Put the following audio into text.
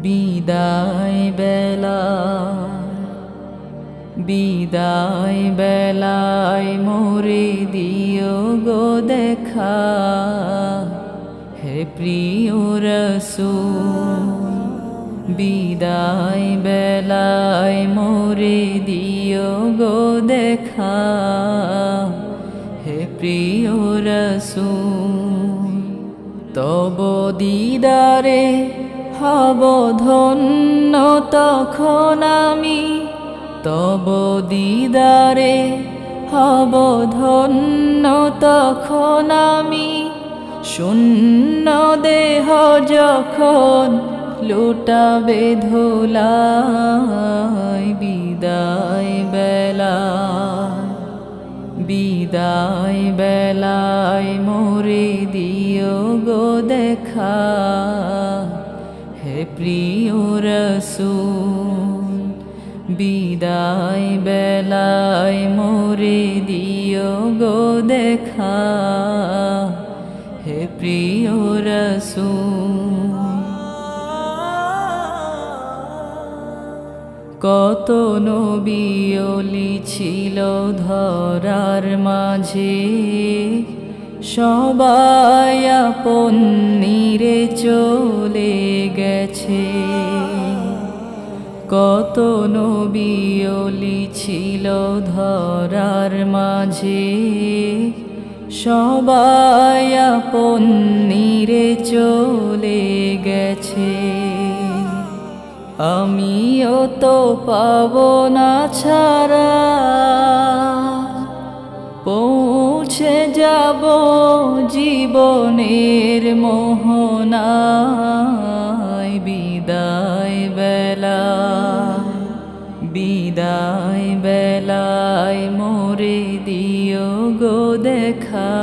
বিদায় বেলা, বিদায় বেলায় মোরে দিও গো দেখা, হে প্রিয় রাসূল। বিদায় বেলায় মোরে দিও গো দেখা, হে প্রিয় রাসূল। তব দিদারে হব ধন্য তখন আমি, তব দিদারে হব ধন্য তখন আমি। শূন্য দেহ যখন লুটাবে ধুলায়, বিদায় বেলা, বিদায় বেলায় মোরে দিও গো দেখা, হে প্রিয় রাসূল। বিদায় বেলায় মোরে দিও গো দেখা, হে প্রিয় রাসূল। কত নবী ওলি ছিল ধরার মাঝে, সবাই আপন নিরে চলে গেছে। কত নবী ওলি ছিল ধরার মাঝে, সবাই আপন নিরে চলে গেছে। আমিও তো পাব না ছাড়া, পৌঁছে যাব জীবনের মোহনায়। বিদায় বেলা, বিদায় বেলায় মোরে দিও গো দেখা,